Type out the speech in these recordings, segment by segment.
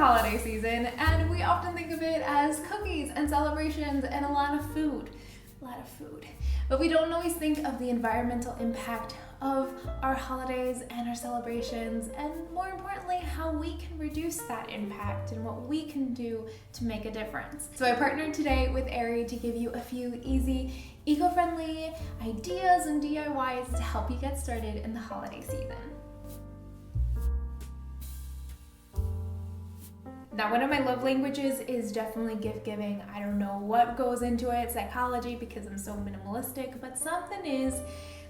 holiday season, and we often think of it as cookies and celebrations and a lot of food. But we don't always think of the environmental impact of our holidays and our celebrations, and more importantly, how we can reduce that impact and what we can do to make a difference. So I partnered today with Aerie to give you a few easy, eco-friendly ideas and DIYs to help you get started in the holiday season. Now, one of my love languages is definitely gift giving. I don't know what goes into it, psychology, because I'm so minimalistic, but something is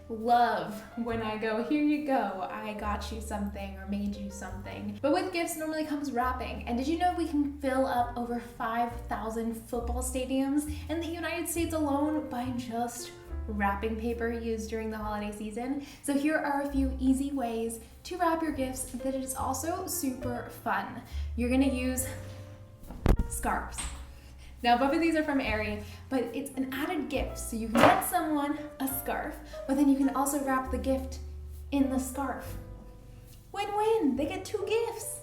love when I go, here you go, I got you something or made you something. But with gifts normally comes wrapping. And did you know we can fill up over 5,000 football stadiums in the United States alone by just wrapping paper used during the holiday season? So here are a few easy ways to wrap your gifts that is also super fun. You're gonna use scarves. Now, both of these are from Aerie, but it's an added gift. So you can get someone a scarf, but then you can also wrap the gift in the scarf. Win-win, they get two gifts.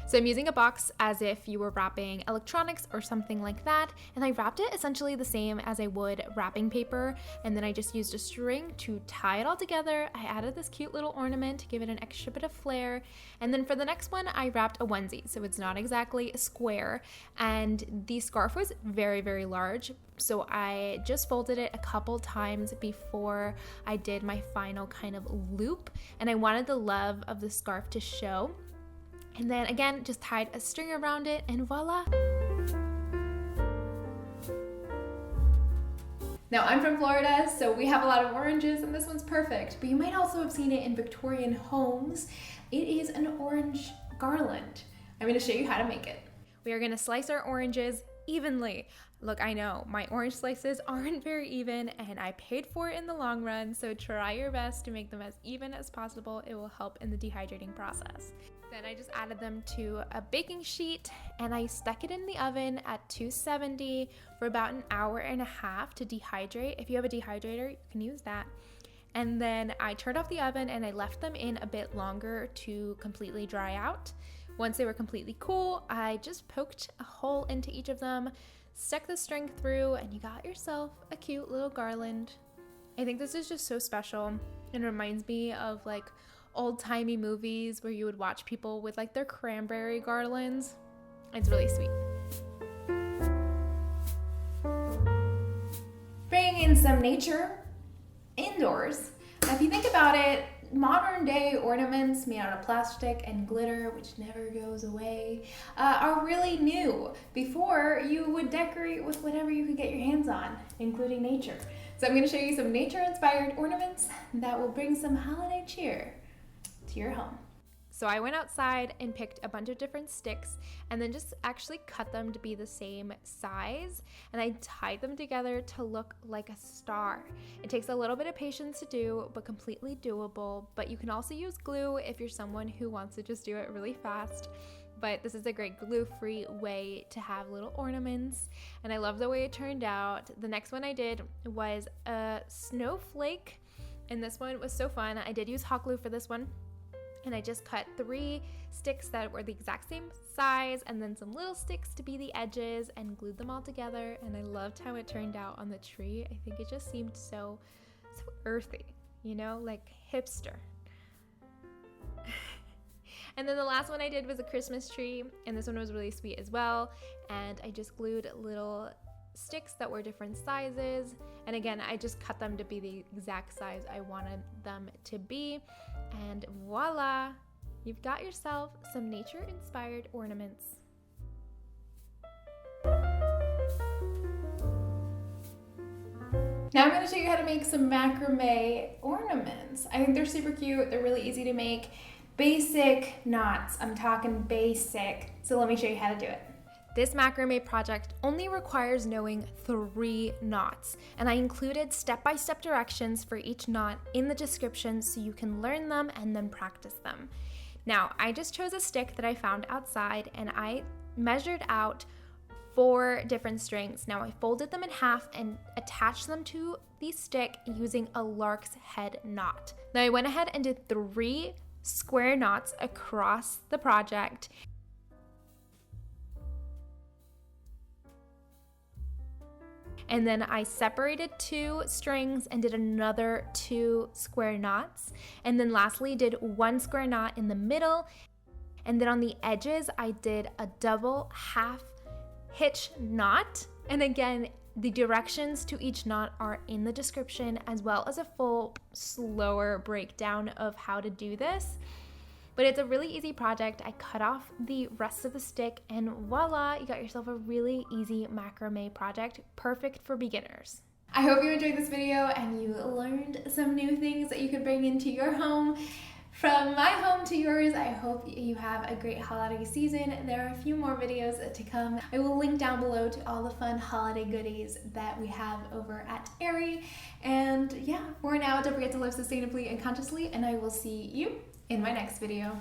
So I'm using a box as if you were wrapping electronics or something like that, and I wrapped it essentially the same as I would wrapping paper, and then I just used a string to tie it all together. I added this cute little ornament to give it an extra bit of flair, and then for the next one I wrapped a onesie, so it's not exactly a square, and the scarf was very, very large, so I just folded it a couple times before I did my final kind of loop, and I wanted the love of the scarf to show. And then again, just tied a string around it and voila. Now I'm from Florida, so we have a lot of oranges and this one's perfect, but you might also have seen it in Victorian homes. It is an orange garland. I'm gonna show you how to make it. We are gonna slice our oranges evenly. Look, I know my orange slices aren't very even and I paid for it in the long run, so try your best to make them as even as possible. It will help in the dehydrating process. Then I just added them to a baking sheet and I stuck it in the oven at 270 for about an hour and a half to dehydrate. If you have a dehydrator, you can use that. And then I turned off the oven and I left them in a bit longer to completely dry out. Once they were completely cool, I just poked a hole into each of them, stuck the string through, and you got yourself a cute little garland. I think this is just so special and reminds me of like old-timey movies where you would watch people with like their cranberry garlands. It's really sweet. Bringing in some nature indoors. Now, if you think about it, modern day ornaments made out of plastic and glitter, which never goes away, are really new. Before, you would decorate with whatever you could get your hands on, including nature. So I'm going to show you some nature-inspired ornaments that will bring some holiday cheer to your home. So I went outside and picked a bunch of different sticks and then just actually cut them to be the same size, and I tied them together to look like a star. It takes a little bit of patience to do, but completely doable. But you can also use glue if you're someone who wants to just do it really fast. But this is a great glue-free way to have little ornaments, and I love the way it turned out. The next one I did was a snowflake, and this one was so fun. I did use hot glue for this one. And I just cut 3 sticks that were the exact same size and then some little sticks to be the edges and glued them all together. And I loved how it turned out on the tree. I think it just seemed so earthy, you know, like hipster. And then the last one I did was a Christmas tree, and this one was really sweet as well. And I just glued little sticks that were different sizes, and again I just cut them to be the exact size I wanted them to be, and voila, you've got yourself some nature inspired ornaments. Now I'm going to show you how to make some macrame ornaments. I think they're super cute, they're really easy to make. Basic knots, I'm talking basic, so let me show you how to do it. This macrame project only requires knowing 3 knots, and I included step-by-step directions for each knot in the description so you can learn them and then practice them. Now, I just chose a stick that I found outside and I measured out 4 different strings. Now, I folded them in half and attached them to the stick using a lark's head knot. Now, I went ahead and did 3 square knots across the project. And then I separated 2 strings and did another 2 square knots. And then lastly did 1 square knot in the middle. And then on the edges, I did a double half hitch knot. And again, the directions to each knot are in the description, as well as a full slower breakdown of how to do this. But it's a really easy project. I cut off the rest of the stick and voila, you got yourself a really easy macrame project, perfect for beginners. I hope you enjoyed this video and you learned some new things that you could bring into your home. From my home to yours, I hope you have a great holiday season. There are a few more videos to come. I will link down below to all the fun holiday goodies that we have over at Aerie. And yeah, for now, don't forget to live sustainably and consciously, and I will see you in my next video.